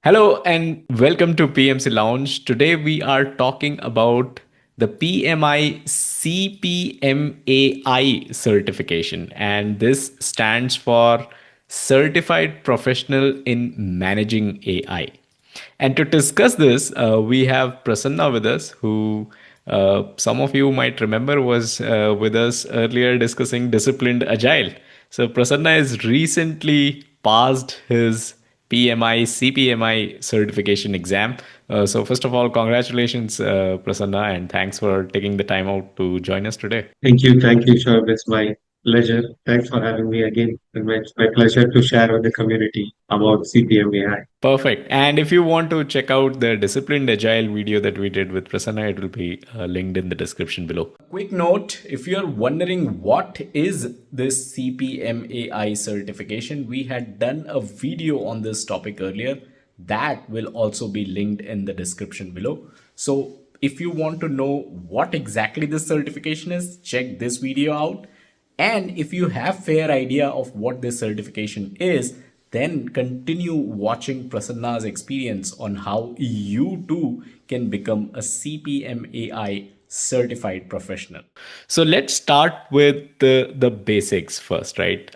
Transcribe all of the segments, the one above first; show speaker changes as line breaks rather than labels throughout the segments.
Hello and welcome to PMC Lounge. Today we are talking about the PMI CPMAI certification, and this stands for Certified Professional in Managing AI. And to discuss this, we have Prasanna with us, who some of you might remember was with us earlier discussing disciplined agile. So Prasanna has recently passed his PMI CPMI certification exam. So first of all, congratulations, Prasanna, and thanks for taking the time out to join us today.
Thank you, Shav. It's my pleasure. Thanks for having me again. And it's my pleasure to share with the community about CPMAI.
Perfect. And if you want to check out the disciplined agile video that we did with Prasanna, it will be linked in the description below. Quick note, if you're wondering what is this CPMAI certification, we had done a video on this topic earlier. That will also be linked in the description below. So if you want to know what exactly this certification is, check this video out. And if you have fair idea of what this certification is, then continue watching Prasanna's experience on how you too can become a CPMAI certified professional. So let's start with the basics first, right?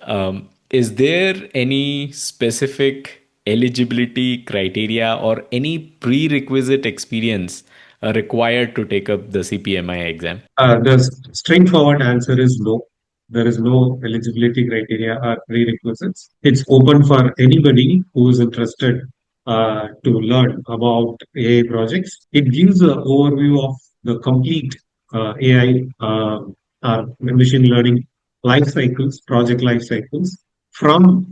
Is there any specific eligibility criteria or any prerequisite experience required to take up the CPMI exam?
The straightforward answer is no. There is no eligibility criteria or prerequisites. It's open for anybody who is interested to learn about AI projects. It gives an overview of the complete AI machine learning life cycles, project life cycles, from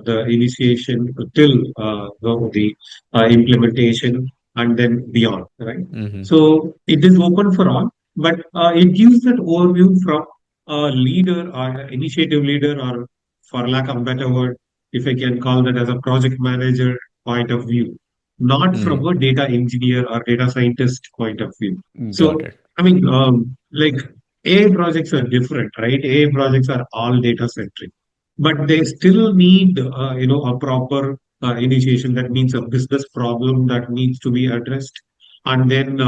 the initiation till the implementation and then beyond, right?
Mm-hmm.
So it is open for all, but it gives that overview from a leader or initiative leader, or for lack of a better word, if I can call that as a project manager point of view, not from a data engineer or data scientist point of view.
Got
So,
it.
I mean, like AI projects are different, right? AI projects are all data centric, but they still need, a proper initiation. That means a business problem that needs to be addressed, and then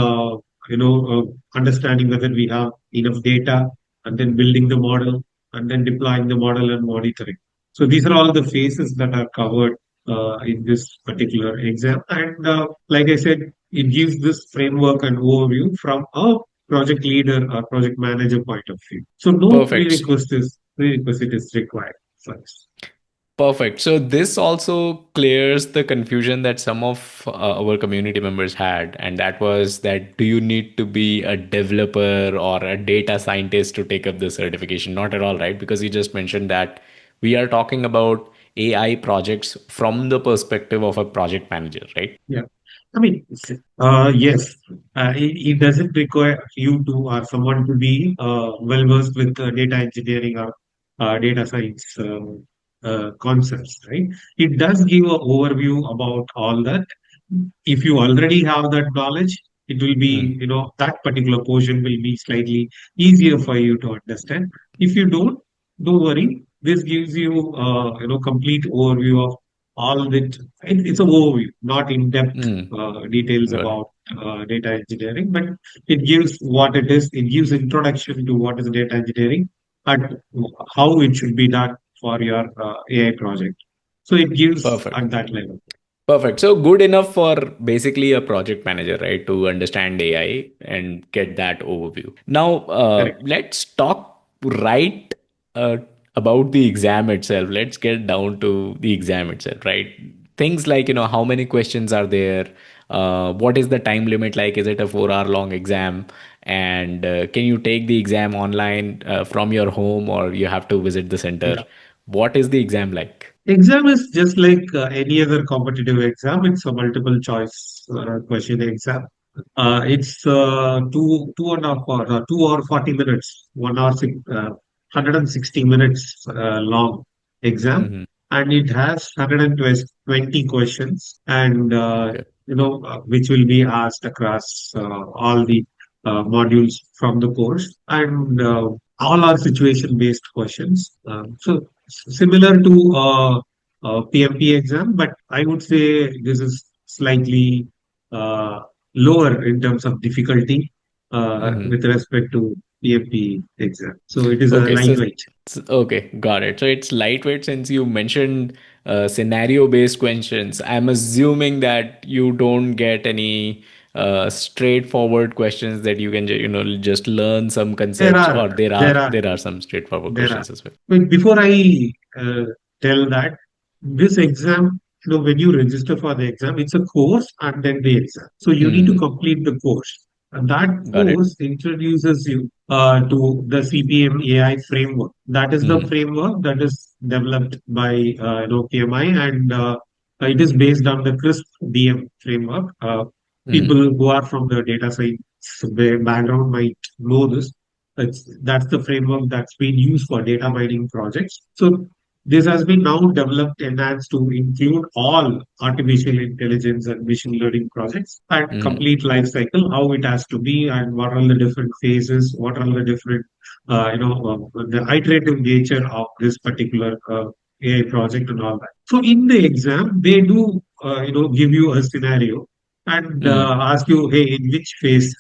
understanding whether we have enough data, and then building the model, and then deploying the model and monitoring. So these are all the phases that are covered in this particular exam. And like I said, it gives this framework and overview from a project leader or project manager point of view. So no
Perfect.
prerequisite is required first.
Perfect. So this also clears the confusion that some of our community members had, and that was that do you need to be a developer or a data scientist to take up the certification? Not at all, right? Because you just mentioned that we are talking about AI projects from the perspective of a project manager, right?
Yeah. I mean, yes, it doesn't require you to or someone to be well versed with data engineering or data science concepts, right? It does give an overview about all that. If you already have that knowledge, it will be, that particular portion will be slightly easier for you to understand. If you don't worry. This gives you, complete overview of all that. It's an overview, not in-depth details
Got it.
about data engineering, but it gives what it is. It gives introduction to what is data engineering and how it should be done for your AI project. So it gives
Perfect.
at that level.
Perfect. So good enough for basically a project manager, right, to understand AI and get that overview. Now,
Correct.
let's talk right uh, about the exam itself. Let's get down to the exam itself, right? Things like, how many questions are there? What is the time limit like? Is it a 4 hour long exam? And can you take the exam online from your home or you have to visit the center?
Yeah.
What is the exam like?
Exam is just like any other competitive exam. It's a multiple choice question exam. It's two and a half hour, 2 hour 40 minutes, 1 hour 160 minutes long exam,
Hmm.
and it has 120 questions, and
Okay.
which will be asked across all the modules from the course, and all are situation based questions. Similar to PMP exam, but I would say this is slightly uh, lower in terms of difficulty with respect to PMP exam. So it is a
Okay, so
lightweight.
okay, got it. So it's lightweight since you mentioned scenario-based questions. I'm assuming that you don't get any straightforward questions that you can just learn some
There
concepts,
are
or there are
there are
there are some straightforward
There are.
questions as well.
But before I tell that, this exam, when you register for the exam, it's a course and then the exam. So you need to
Hmm,
complete the course. And that
got it.
course introduces you to the CPM AI framework. That is the
Hmm,
framework that is developed by PMI, and it is based on the CRISP DM framework. People
hmm,
who are from the data science background might know this. That's the framework that's been used for data mining projects. So this has been now developed, enhanced to include all artificial intelligence and machine learning projects and
hmm,
complete life cycle, how it has to be and what are the different phases, what are the different, the iterative nature of this particular AI project and all that. So in the exam, they do, give you a scenario and
hmm.
ask you, hey, in which phase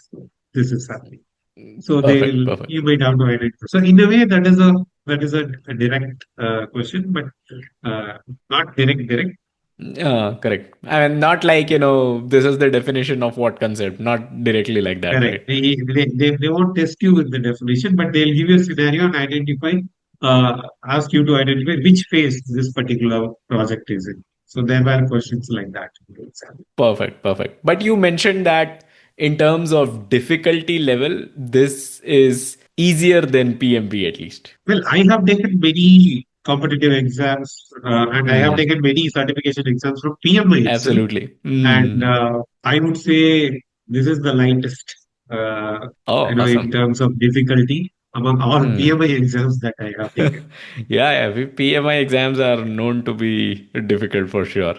this is happening. So
Perfect,
they'll
perfect.
you might have to identify. So in a way, that is a direct question, but not direct.
Correct. And not like, this is the definition of what concept, not directly like that,
Correct.
right?
They won't test you with the definition, but they'll give you a scenario and ask you to identify which phase this particular project is in. So there were questions like that in the exam.
Perfect, perfect. But you mentioned that in terms of difficulty level, this is easier than PMP at least.
Well, I have taken many competitive exams, and I have
Hmm.
taken many certification exams from PMI itself.
Absolutely.
And
Hmm.
I would say this is the lightest, uh,
Oh,
in
awesome.
terms of difficulty among all
Hmm.
PMI exams that I have taken.
Yeah, PMI exams are known to be difficult for sure.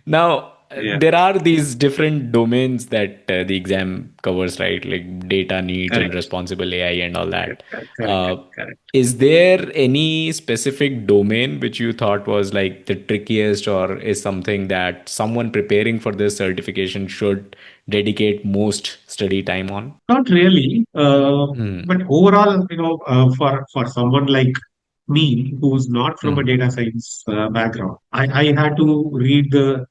Now,
Yeah,
there are these different domains that the exam covers, right? Like data needs and
correct.
responsible AI and all
Correct,
that.
correct, correct,
Uh,
correct.
is there any specific domain which you thought was like the trickiest, or is something that someone preparing for this certification should dedicate most study time on?
Not really,
Hmm.
but overall, for someone like me, who's not from a
Hmm.
data science background, I had to read the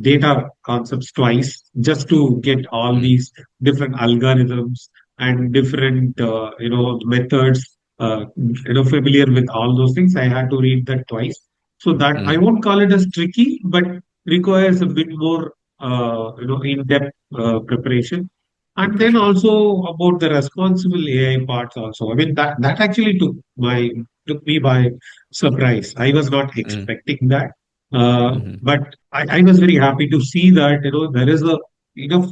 data concepts twice just to get all
Hmm.
these different algorithms and different, methods. Familiar with all those things. I had to read that twice. So that I
Hmm.
won't call it as tricky, but requires a bit more, in-depth preparation. And then
Preparation.
also about the responsible AI parts also. I mean that actually took me by surprise. I was not
Hmm.
expecting that.
Hmm.
But I was very happy to see that there is a enough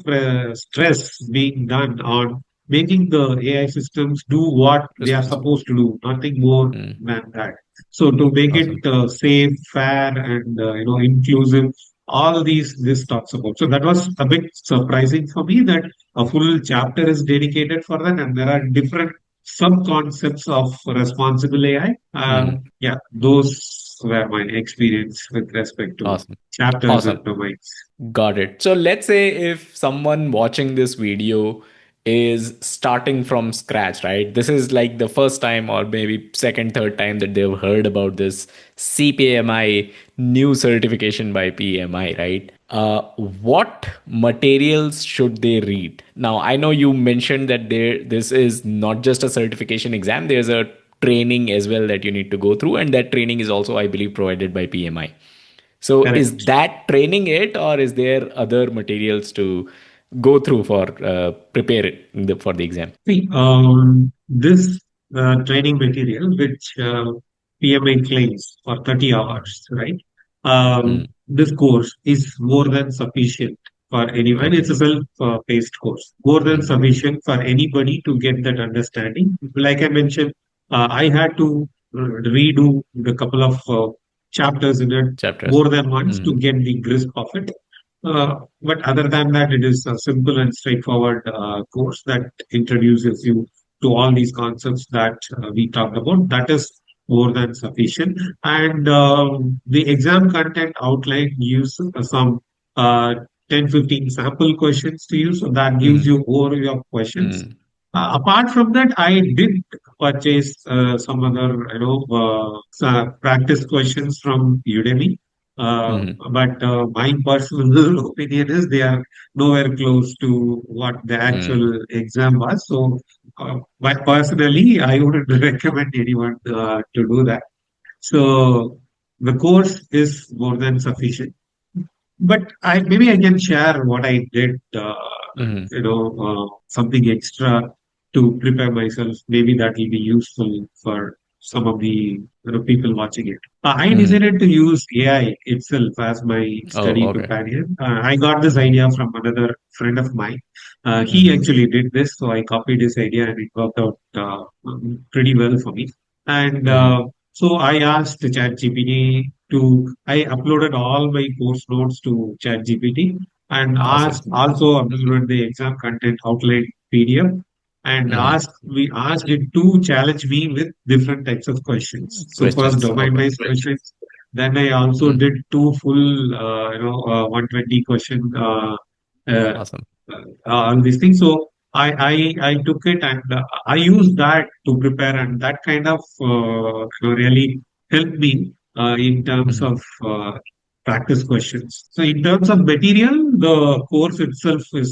stress being done on making the AI systems do what they are
Responsible.
supposed to do, nothing more
Hmm.
than that. So to make it
Awesome.
safe, fair, and inclusive, all these this talks about. So that was a bit surprising for me that a full chapter is dedicated for that, and there are different sub concepts of responsible AI.
Hmm.
Yeah, those were my experience with respect to
Awesome.
chapters
Awesome.
and domains.
Got it. So let's say if someone watching this video is starting from scratch, right? This is like the first time or maybe second, third time that they've heard about this CPMI new certification by PMI, right? What materials should they read? Now, I know you mentioned that this is not just a certification exam, there's a training as well that you need to go through, and that training is also, I believe, provided by PMI. So is
Correct.
that training it, or is there other materials to go through for prepare it for the exam?
See, this training material, which PMA claims for 30 hours, right?
Hmm.
This course is more than sufficient for anyone. It's
Okay.
a self-paced course, more than
Hmm.
sufficient for anybody to get that understanding. Like I mentioned, I had to redo the couple of chapters in it
Chapters.
more than once
Hmm.
to get the grasp of it. But other than that, it is a simple and straightforward course that introduces you to all these concepts that we talked about. That is more than sufficient. And the exam content outline gives some uh, 10-15 sample questions to you. So that gives
Mm-hmm.
you overview of questions.
Mm-hmm.
Apart from that, I did purchase some other, practice questions from Udemy.
Mm-hmm.
But my personal opinion is they are nowhere close to what the
Mm-hmm.
actual exam was. So, but personally, I wouldn't recommend anyone to do that. So the course is more than sufficient. But I can share what I did,
Mm-hmm.
something extra to prepare myself. Maybe that will be useful for some of the people watching it. I
Mm-hmm.
decided to use AI itself as my
Oh,
study
okay.
companion. I got this
Mm-hmm.
idea from another friend of mine. He
Mm-hmm.
actually did this, so I copied his idea and it worked out pretty well for me. And
Mm-hmm.
so I asked ChatGPT I uploaded all my course notes to ChatGPT and
Awesome.
also uploaded the exam content outline PDF and
Mm-hmm.
we asked it to challenge me with different types of questions. So first
Questions. Okay.
domain-based questions. Then I also
Mm-hmm.
did two full, 120 question uh,
Awesome.
all these things. So I took it and I used that to prepare, and that kind of really helped me in terms
Mm-hmm.
of practice questions. So in terms of material, the course itself is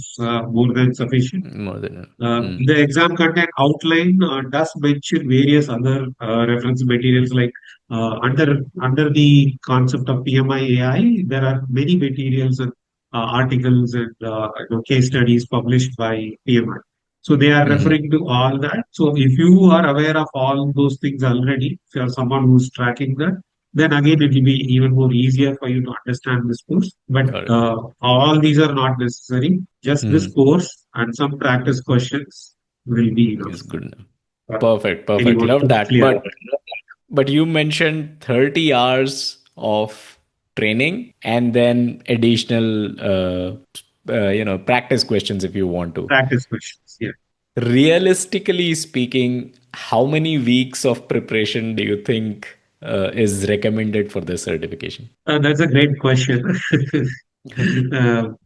more than sufficient.
More than
The exam content outline does mention various other reference materials like under the concept of PMI AI, there are many materials and articles and case studies published by PMI. So they are
mm-hmm.
referring to all that. So if you are aware of all those things already, if you are someone who's tracking that, then again it will be even more easier for you to understand this course. But
Got it.
all these are not necessary. Just this
Mm-hmm.
course and some practice questions will be enough
Is good enough.
for
Perfect. Perfect.
anyone
Love
to
that.
clear out.
But you mentioned 30 hours of training and then additional practice questions if you want to.
Practice questions. Yeah.
Realistically speaking, how many weeks of preparation do you think is recommended for this certification?
That's a great question.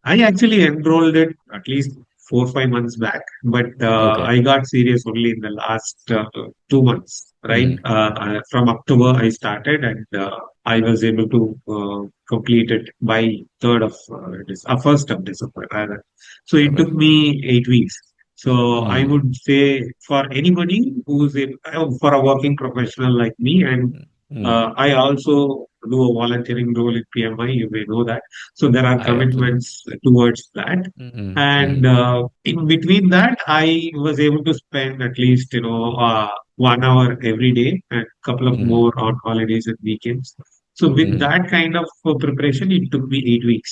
I actually enrolled it at least 4 or 5 months back, but
Okay.
I got serious only in the last 2 months, right?
Mm-hmm.
From October, I started and I was able to complete it by 1st of December, rather. So it took
Okay.
me 8 weeks. So I
Mm-hmm.
would say for anybody for a working professional like me, and
Mm-hmm.
I also do a volunteering role in PMI, you may know that. So there are
I absolutely.
commitments towards that.
Mm-hmm.
And
Mm-hmm.
in between that, I was able to spend at least, 1 hour every day and a couple of
Mm-hmm.
more on holidays and weekends. So with
Mm-hmm.
that kind of preparation, it took me 8 weeks.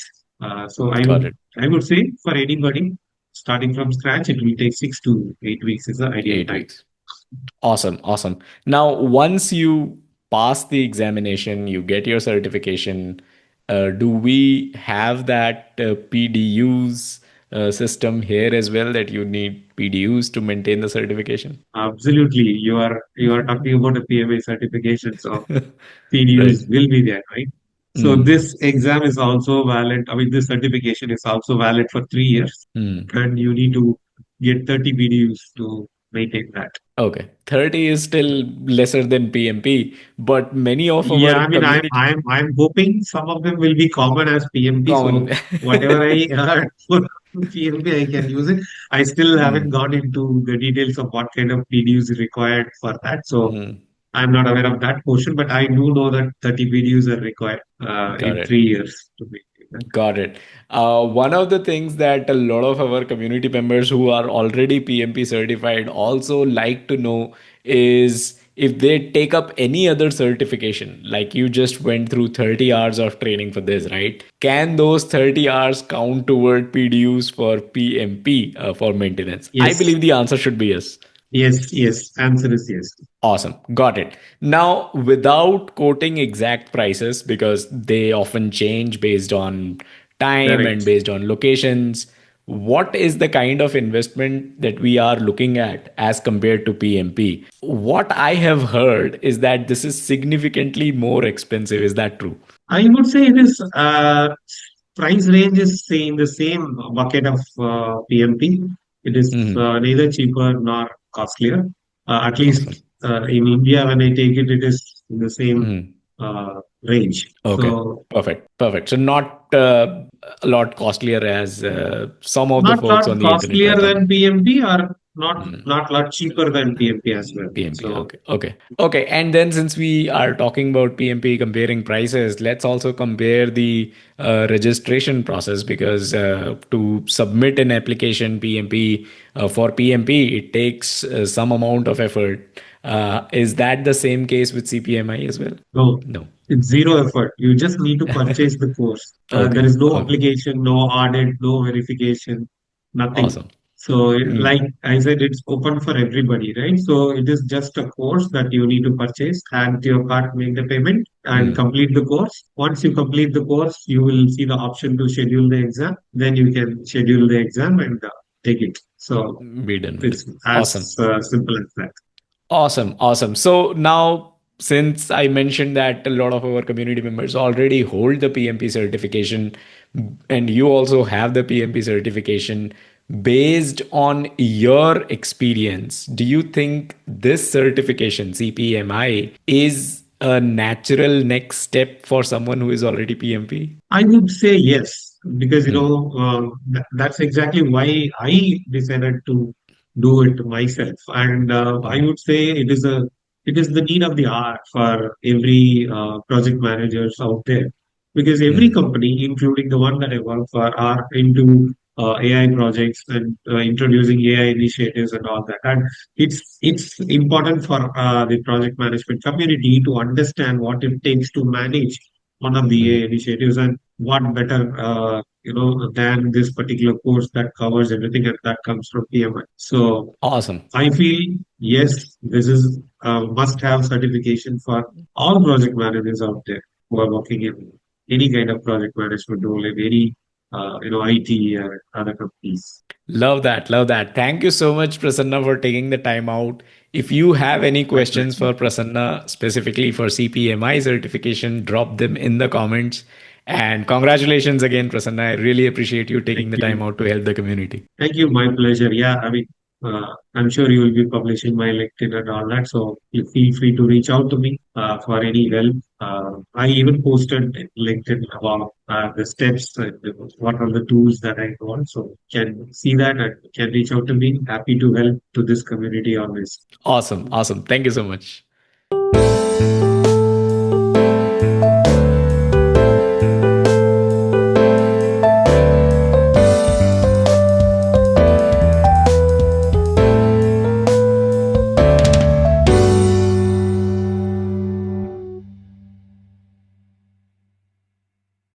So
Got it.
I would say for anybody starting from scratch, it will take 6 to 8 weeks is the ideal
8 weeks. Awesome, awesome. Now, once you pass the examination, you get your certification. Do we have that PDUs system here as well that you need PDUs to maintain the certification?
Absolutely. You are talking about a PMA certification, so PDUs
Right.
will be there, right? So
Mm.
this exam is also valid. I mean, this certification is also valid for 3 years,
Mm.
and you need to get 30 PDUs to maintain that.
Okay. 30 is still lesser than PMP, but many of
Yeah,
our
I mean,
community
I'm hoping some of them will be common as PMP.
common.
So whatever I heard for PMP, I can use it. I still haven't
Mm.
gone into the details of what kind of PDUs is required for that. So
Mm.
I'm not aware of that portion, but I do know that 30 videos are required
Got
in
it.
3 years to make that.
Got it. One of the things that a lot of our community members who are already PMP certified also like to know is if they take up any other certification, like you just went through 30 hours of training for this, right? Can those 30 hours count toward PDUs for PMP for maintenance? I
Yes,
believe the answer should be yes.
yes. Answer is yes.
Awesome. Got it. Now, without quoting exact prices, because they often change based on time and
Correct.
based on locations, what is the kind of investment that we are looking at as compared to PMP? What I have heard is that this is significantly more expensive. Is that true?
I would say it is. price range is in the same bucket of PMP. It is
Hmm.
neither cheaper nor costlier. At
Awesome.
least in India, when I take it, it is in the same
Hmm.
range.
Okay.
So
Perfect. Perfect. So not a lot costlier as some of the
not
folks
lot
on the internet
costlier
are
than
talking.
PMP, or not
Hmm.
not lot cheaper than PMP as well.
PMP.
So
Okay. Okay. Okay. And then since we are talking about PMP comparing prices, let's also compare the registration process because to submit an application PMP for PMP, it takes some amount of effort. Is that the same case with CPMI as well?
no,
No.
it's zero effort. You just need to purchase the course. There
Okay.
is no
Okay.
application, no audit, no verification, nothing.
Awesome.
So,
Mm,
like I said, it's open for everybody, right? So, it is just a course that you need to purchase, add to your cart, make the payment, and
mm.
complete the course. Once you complete the course, you will see the option to schedule the exam. Then you can schedule the exam and take it. So,
Be done with it.
it's as
Awesome.
simple as that.
Awesome. Awesome. So now, since I mentioned that a lot of our community members already hold the PMP certification, and you also have the PMP certification, based on your experience, do you think this certification, CPMI, is a natural next step for someone who is already PMP?
I would say yes, because
Hmm.
that's exactly why I decided to do it myself, and I
Hmm.
would say it is the need of the hour for every project managers out there, because every
Hmm.
company, including the one that I work for, are into AI projects and introducing AI initiatives and all that, and it's important for the project management community to understand what it takes to manage one of the
Hmm.
AI initiatives, and what better than this particular course that covers everything and that comes from PMI. So
Awesome.
I feel yes, this is a must-have certification for all project managers out there who are working in any kind of project management role in any IT or other companies.
Love that. Love that. Thank you so much, Prasanna, for taking the time out. If you have any
My
questions
pleasure.
for Prasanna, specifically for CPMI certification, drop them in the comments. And congratulations again, Prasanna. I really appreciate you
Thank
taking the time
you.
out to help the community.
Thank you. My pleasure. Yeah, I mean, I'm sure you will be publishing my LinkedIn and all that. So you feel free to reach out to me for any help. I even posted in LinkedIn about the steps and what are the tools that I want. So can see that and can reach out to me. Happy to help to this community always.
Awesome. Awesome. Thank you so much.